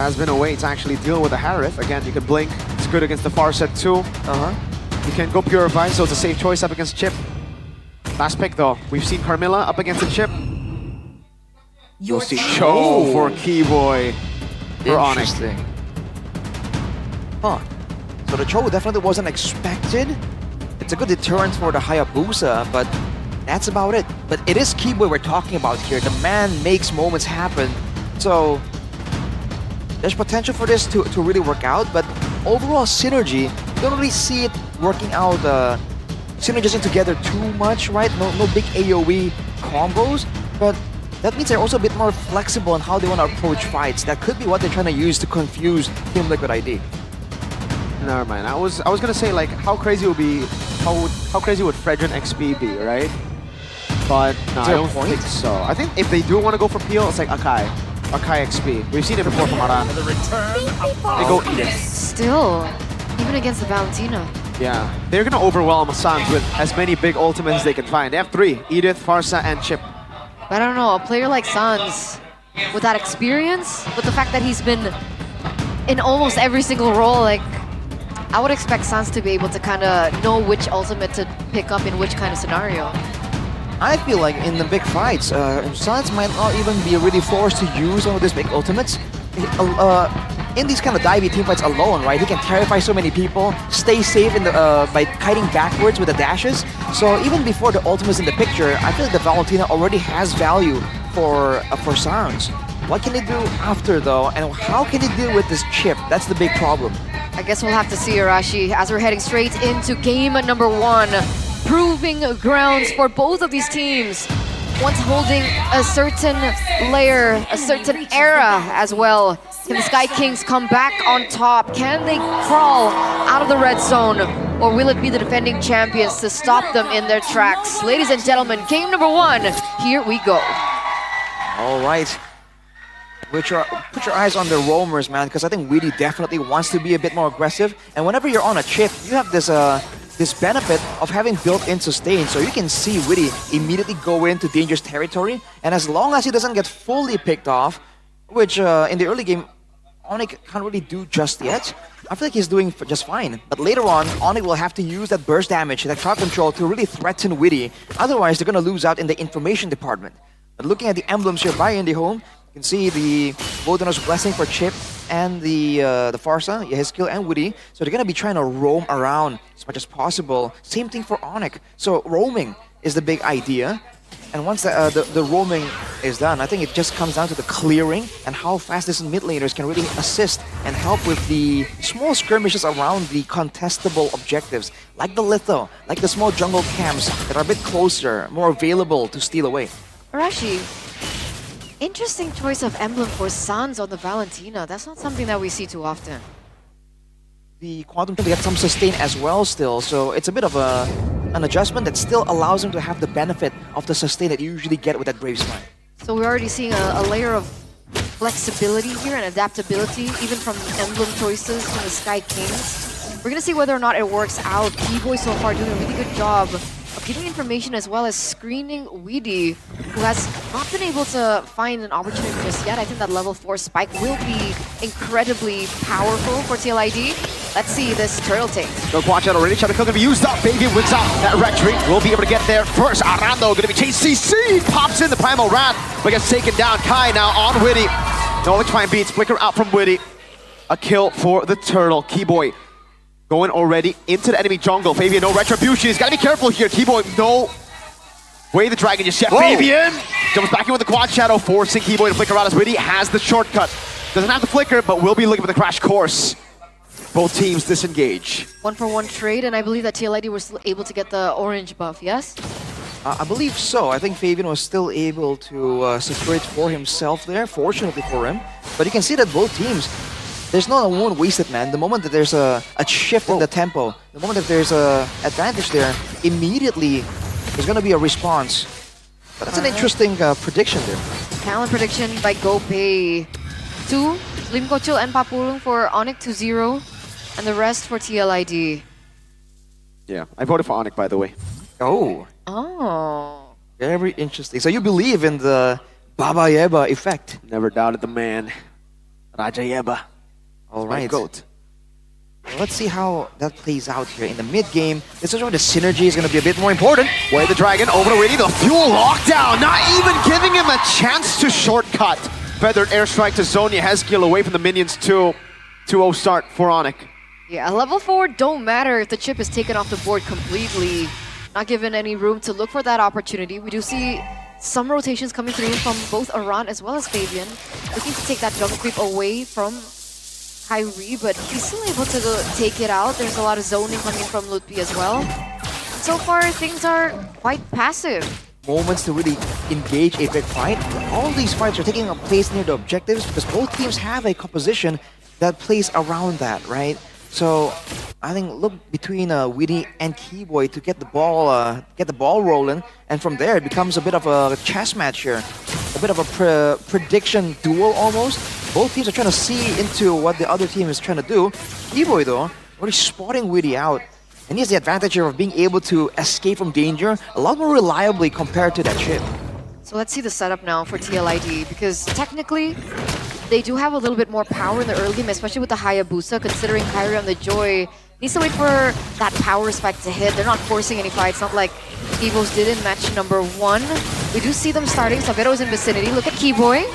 has been a way to actually deal with the Harith. Again, you can blink. It's good against the far set too. You can go Purify, so it's a safe choice up against Chip. Last pick though. We've seen Carmilla up against the Chip. You'll see Cho for Keyboy for Onic. Interesting. Huh. So the Cho definitely wasn't expected. It's a good deterrent for the Hayabusa, but that's about it. But it is Keyboy we're talking about here. The man makes moments happen. So there's potential for this to really work out, but overall synergy, you don't really see it working out, synergizing together too much, right? No big AoE combos, but that means they're also a bit more flexible in how they want to approach fights. That could be what they're trying to use to confuse Team Liquid ID. Never mind. I was gonna say like how crazy would be how crazy would Fredrin XP be, right? But no, I don't think so. I think if they do want to go for Peel, it's like Akai XP. We've seen it before from Aran. They go eat it. Still, even against the Valentina. Yeah, they're gonna overwhelm Sans with as many big ultimates as they can find. They have 3: Edith, Farsa, and Chip. But I don't know, a player like Sans, with that experience, with the fact that he's been in almost every single role, like, I would expect Sans to be able to kind of know which ultimate to pick up in which kind of scenario. I feel like in the big fights, Sans might not even be really forced to use one of these big ultimates. In these kind of divey teamfights alone, right? He can terrify so many people, stay safe in the, by kiting backwards with the dashes. So even before the ultimate's in the picture, I feel like the Valentina already has value for Sans. What can he do after though, and how can he deal with this Chip? That's the big problem. I guess we'll have to see, Arashi, as we're heading straight into game number 1. Proving grounds for both of these teams. Once holding a certain layer, a certain era as well. Can the Sky Kings come back on top? Can they crawl out of the red zone? Or will it be the defending champions to stop them in their tracks? Ladies and gentlemen, game number 1, here we go. All right. Put your eyes on the roamers, man, because I think Weedy definitely wants to be a bit more aggressive. And whenever you're on a Chip, you have this benefit of having built-in sustain, so you can see Witty immediately go into dangerous territory, and as long as he doesn't get fully picked off, which in the early game, Onic can't really do just yet, I feel like he's doing just fine. But later on, Onic will have to use that burst damage, that crowd control to really threaten Witty, otherwise they're gonna lose out in the information department. But looking at the emblems here by Indie you can see the Wodanos Blessing for Chip and the Farsa, his skill and Woody. So they're gonna be trying to roam around as much as possible. Same thing for Onic. So roaming is the big idea. And once the roaming is done, I think it just comes down to the clearing and how fast these mid laners can really assist and help with the small skirmishes around the contestable objectives, like the Litho, like the small jungle camps that are a bit closer, more available to steal away. Arashi, interesting choice of emblem for Sans on the Valentina. That's not something that we see too often. The Quantum they get some sustain as well still, so it's a bit of an adjustment that still allows him to have the benefit of the sustain that you usually get with that Brave Smite. So we're already seeing a layer of flexibility here and adaptability, even from emblem choices from the Sky Kings. We're gonna see whether or not it works out. Keyboy so far doing a really good job of giving information as well as screening Weedy, who has not been able to find an opportunity just yet. I think that level 4 spike will be incredibly powerful for TLID. Let's see this turtle tank. Go watch out already. Shadow Kill gonna be used up. Baby wins out that retreat. Will be able to get there first. Arando gonna be chased. CC pops in the Primal Wrath, but gets taken down. Kai now on Witty. No one try and beats. Flicker out from Witty. A kill for the turtle. Keyboy going already into the enemy jungle. Fabian, no retribution. He's gotta be careful here. Keyboy, no way the dragon just yet. Fabian jumps back in with the quad shadow, forcing Keyboy to flicker out as Witty has the shortcut. Doesn't have the flicker, but will be looking for the crash course. Both teams disengage. 1-for-1 trade, and I believe that TLID was still able to get the orange buff, yes? I believe so. I think Fabian was still able to secure it for himself there, fortunately for him. But you can see that both teams, there's no one wasted, man. The moment that there's a shift in the tempo, the moment that there's a advantage there, immediately there's going to be a response. But that's an interesting prediction there. Talent prediction by GoPay. 2, Limkochil and Papulung for Onic 2-0, and the rest for TLID. Yeah, I voted for Onic, by the way. Oh. Oh. Very interesting. So you believe in the Baba Yeba effect? Never doubted the man. Rajayeba. All right. Goat. Let's see how that plays out here in the mid game. This is where the synergy is going to be a bit more important. Way the dragon over to Witty. The fuel lockdown. Not even giving him a chance to shortcut. Feathered airstrike to Zonia. Hezkiel away from the minions. 2-0 start for Onic. Yeah, level 4 don't matter if the chip is taken off the board completely. Not given any room to look for that opportunity. We do see some rotations coming through from both Aran as well as Fabian. Looking to take that jungle creep away from Kyrie, but he's still able to take it out. There's a lot of zoning coming from Mlbb as well. So far, things are quite passive. Moments to really engage a big fight. All these fights are taking place near the objectives because both teams have a composition that plays around that, right? So I think look between Witty and Keyboy to get the ball rolling, and from there it becomes a bit of a chess match here, a bit of a prediction duel almost. Both teams are trying to see into what the other team is trying to do. Keyboy though, already spotting Witty out, and he has the advantage here of being able to escape from danger a lot more reliably compared to that chip. So let's see the setup now for TLID, because technically they do have a little bit more power in the early game, especially with the Hayabusa, considering Kyrie on the Joy needs to wait for that power spec to hit. They're not forcing any fights, not like Evos did in match number 1. We do see them starting. Savero's in vicinity. Look at Keyboy.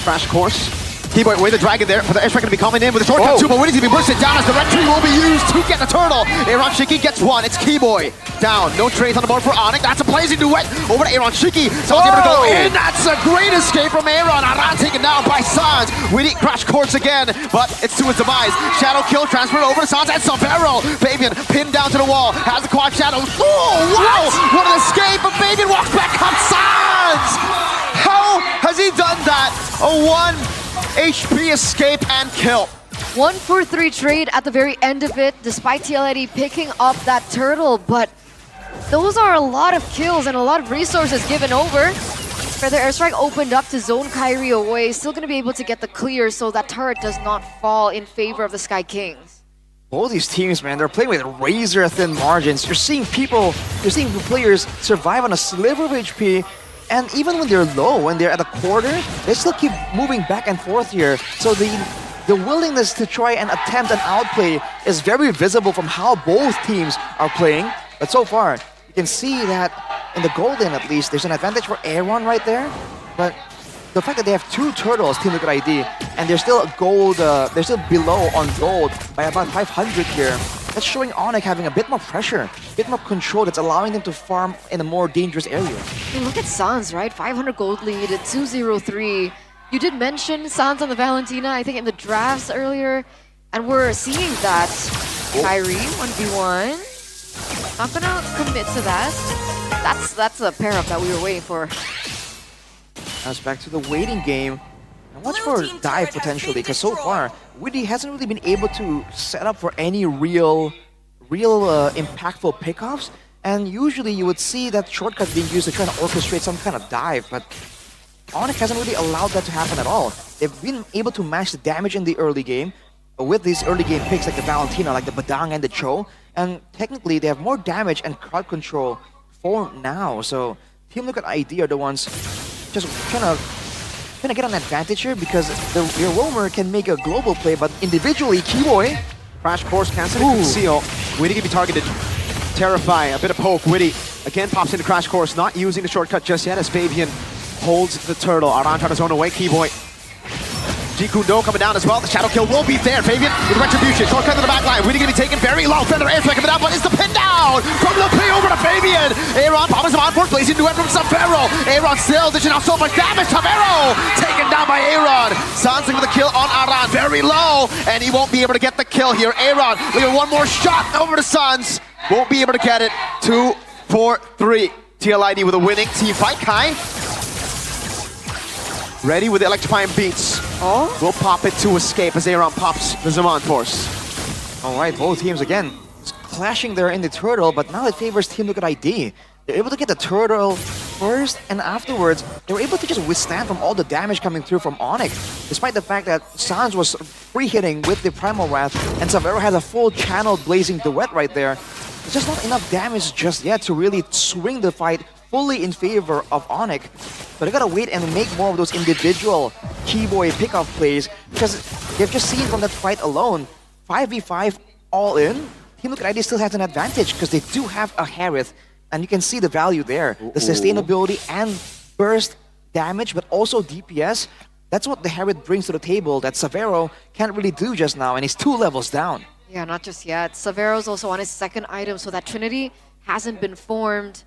Crash course. Keyboy with the dragon there, but the airstrike going to be coming in with a shortcut too, but Witty's going to be pushed it down as the red tree will be used to get the turtle. Aaron Shiki gets one. It's Keyboy down. No trades on the board for Onic. That's a blazing duet over to Aaron Shiki. Someone's able to go in. That's a great escape from Aaron. Aran taken down by Sans. Witty crash course again, but it's to his demise. Shadow kill transferred over to Sans and Savero. Fabian pinned down to the wall. Has the quad shadow. Oh, wow! What an escape, but Fabian walks back up. Sans! How has he done that? A 1 HP escape and kill. 1 for 3 trade at the very end of it, despite TLID picking up that turtle, but those are a lot of kills and a lot of resources given over. Feather airstrike opened up to zone Kyrie away, still going to be able to get the clear so that turret does not fall in favor of the Sky Kings. All these teams, man, they're playing with razor-thin margins. You're seeing players survive on a sliver of HP, and even when they're low, when they're at a quarter, they still keep moving back and forth here. So the willingness to try and attempt an outplay is very visible from how both teams are playing. But so far, you can see that in the golden at least, there's an advantage for Aaron right there. But the fact that they have 2 turtles, Team Liquid ID, and they're still gold, they're still below on gold by about 500 here. That's showing Onic having a bit more pressure, a bit more control that's allowing them to farm in a more dangerous area. I mean, look at Sans, right? 500 gold lead at 2-0-3. You did mention Sans on the Valentina, I think in the drafts earlier, and we're seeing that. Kyrie, 1v1. Not gonna commit to that. That's a pair-up that we were waiting for. Now it's back to the waiting game. And watch for dive potentially, because so far, Witty hasn't really been able to set up for any real impactful pickoffs. And usually you would see that shortcut being used to try to orchestrate some kind of dive, but Onic hasn't really allowed that to happen at all. They've been able to match the damage in the early game with these early game picks like the Valentina, like the Badang and the Cho. And technically they have more damage and crowd control for now. So Team Liquid ID are the ones just trying to get an advantage here, because your roamer can make a global play, but individually, Keyboy. Crash course canceling conceal. Witty can be targeted. Terrify, a bit of poke. Witty again pops into crash course, not using the shortcut just yet as Fabian holds the turtle. Aran trying to zone away. Keyboy. Jikundo coming down as well. The shadow kill will be there. Fabian with retribution. Shortcut to the back line. Witty gonna be taken very low. Feather airstrike coming down, but it's the pin down from Mlbb over to Fabian. Aaron pops him on for blazing duet from Savero. Aaron still dishing out so much damage. Savero taken down by Aaron. Sansing with the kill on Aran. Very low, and he won't be able to get the kill here. Aaron looking at one more shot over to Sans. Won't be able to get it. 2-4-3. TLID with a winning team fight. Kai ready with the electrifying beats. We'll pop it to escape as Aaron pops the Zaman Force. Alright, both teams again clashing there in the turtle, but now it favors Team Liquid ID. They're able to get the turtle first, and afterwards, they were able to just withstand from all the damage coming through from Onic. Despite the fact that Sans was free hitting with the Primal Wrath, and Savero has a full channel blazing duet right there. It's just not enough damage just yet to really swing the fight fully in favor of Onic. But they gotta wait and make more of those individual Keyboy pickoff plays Because they've just seen from that fight alone, 5v5 all in, Team Liquid ID still has an advantage because they do have a Harith, and you can see the value there. The sustainability and burst damage, but also DPS. That's what the Harith brings to the table that Savero can't really do just now, and he's 2 levels down. Yeah, not just yet. Savero's also on his second item, so that Trinity hasn't been formed.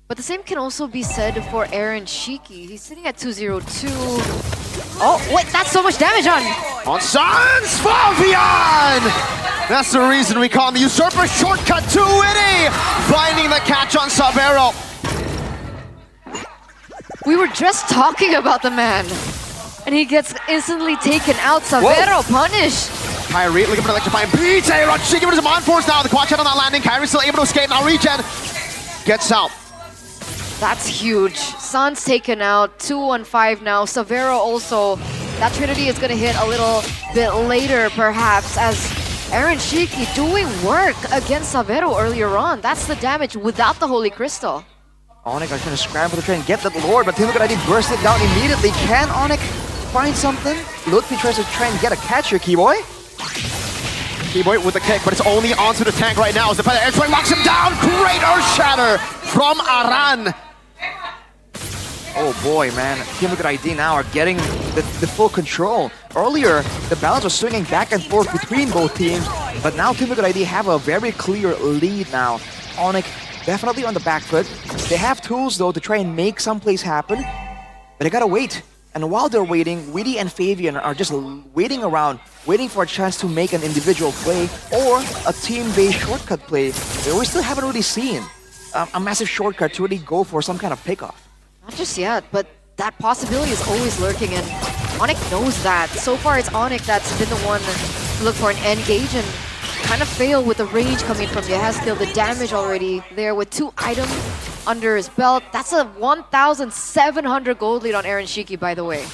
But the same can also be said for Aaron Shiki. He's sitting at 202. Oh, wait, that's so much damage on! On Sans Favian! That's the reason we call him the Usurper. Shortcut to Witty! Finding the catch on Savero. We were just talking about the man. And he gets instantly taken out. Savero punished. Kyrie looking for an electrifying beat. Aaron Shiki with his on force now. The quad shot on that landing. Kyrie still able to escape. Now regen. Gets out. That's huge. San's taken out. 2-on-5 now. Savero also. That Trinity is going to hit a little bit later, perhaps, as Aaron Shiki doing work against Savero earlier on. That's the damage without the Holy Crystal. Onic are trying to scramble to try and get that Lord, but Team Liquid ID burst it down immediately. Can Onic find something? Lutfi tries to try and get a catch here, Keyboy. Keyboy with the kick, but it's only onto the tank right now. As the Feather Airstrike locks him down. Great Earth Shatter from Aran. Oh boy, man. Team Liquid ID now are getting the full control. Earlier, the balance was swinging back and forth between both teams, but now Team Liquid ID have a very clear lead now. Onic definitely on the back foot. They have tools though to try and make some plays happen, but they gotta wait. And while they're waiting, Witty and Fabian are just waiting around, waiting for a chance to make an individual play or a team-based shortcut play that we still haven't really seen. A massive shortcut to really go for some kind of pickoff. Not just yet, but that possibility is always lurking, and Onic knows that. So far, it's Onic that's been the one to look for an engage and kind of fail with the range coming from Yehezkiel. The damage already there with 2 items under his belt. That's a 1,700 gold lead on Aaron Shiki, by the way.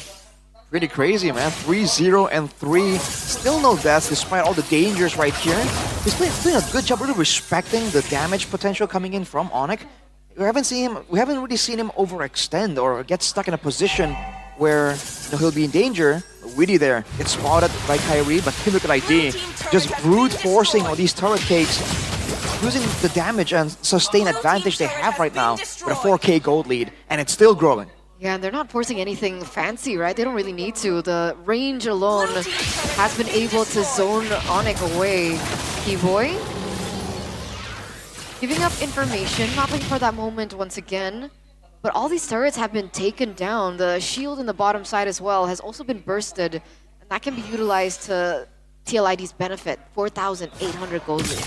Pretty crazy, man. 3-0 and 3. Still no deaths despite all the dangers right here. He's doing a good job really respecting the damage potential coming in from Onic. We haven't really seen him overextend or get stuck in a position where he'll be in danger. Witty there gets spotted by Kyrie, but Team Liquid ID just brute forcing all these turret cakes, using the damage and sustain advantage they have right now with a 4K gold lead, and it's still growing. Yeah, and they're not forcing anything fancy, right? They don't really need to. The range alone has been able to zone Onic away. Keyboy giving up information, not looking for that moment once again. But all these turrets have been taken down. The shield in the bottom side as well has also been bursted. And that can be utilized to TLID's benefit. 4,800 gold lead.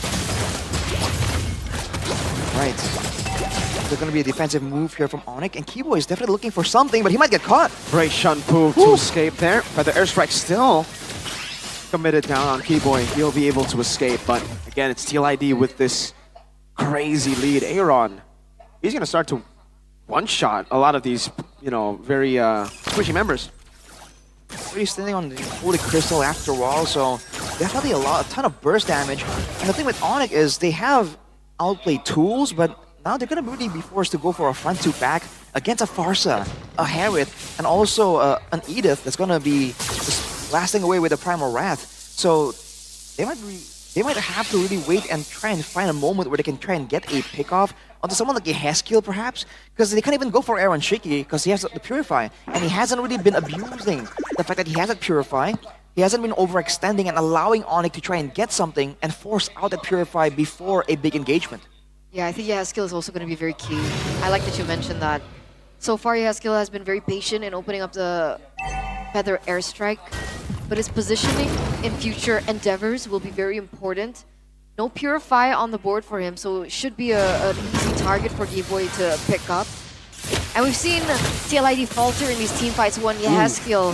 Right. There's going to be a defensive move here from Onic. And Keyboy is definitely looking for something, but he might get caught. Great Shunpu to escape there. But the airstrike still committed down on Keyboy. He'll be able to escape. But again, it's TLID with this crazy lead. Aaron, he's going to start to one-shot a lot of these, very squishy members. He's standing on the Holy Crystal after all, so definitely a ton of burst damage. And the thing with Onic is they have outplay tools, but now they're going to really be forced to go for a front-to-back against a Farsa, a Harith, and also an Edith that's going to be just blasting away with a Primal Wrath. So they might have to really wait and try and find a moment where they can try and get a pick-off onto someone like Yehezkiel, perhaps, because they can't even go for Aaron Shiki because he has the Purify, and he hasn't really been abusing the fact that he has that Purify. He hasn't been overextending and allowing Onic to try and get something and force out that Purify before a big engagement. Yeah, I think Yehezkiel is also going to be very key. I like that you mentioned that. So far, Yehezkiel has been very patient in opening up the Feather Airstrike, but his positioning in future endeavors will be very important. No Purify on the board for him, so it should be an easy target for Keyboy to pick up. And we've seen TLID falter in these team fights when Yehezkiel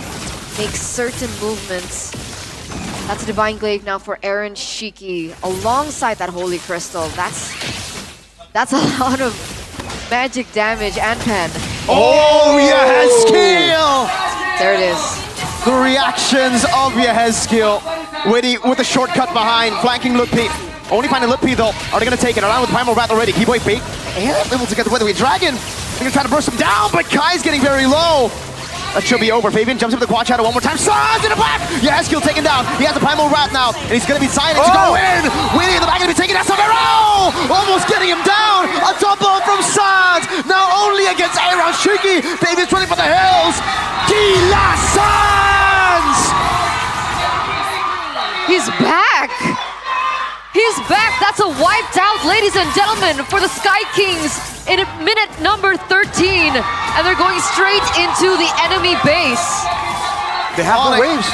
makes certain movements. That's a Divine Glaive now for Aaron Shiki, alongside that Holy Crystal. That's a lot of magic damage and pen. Oh, Yehezkiel! There it is. The reactions of Yehezkiel. Witty with a shortcut behind, flanking Lutfi. Only finding Lutfi though. Are they going to take it around with Primal Wrath already? Keyboy bait and able to get the Weatherway Dragon. They're going to try to burst him down, but Kai's getting very low. That should be over. Fabian jumps up the quad shadow one more time. Sans in the back! Yes, Skill taken down. He has the Primal Rat now, and he's gonna be silent to go in. Winnie in the back gonna be taking that Savero! Almost getting him down. A double from Sans. Now only against Aaron Shiki. Fabian's running for the hills. Gila Sans! He's back! He's back! That's a wiped out, ladies and gentlemen, for the Sky Kings in minute number 13. And they're going straight into the enemy base. They have the waves.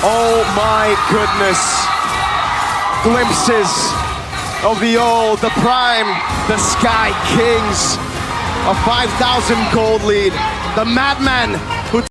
Oh my goodness. Glimpses of the old, the prime, the Sky Kings. A 5,000 gold lead. The madman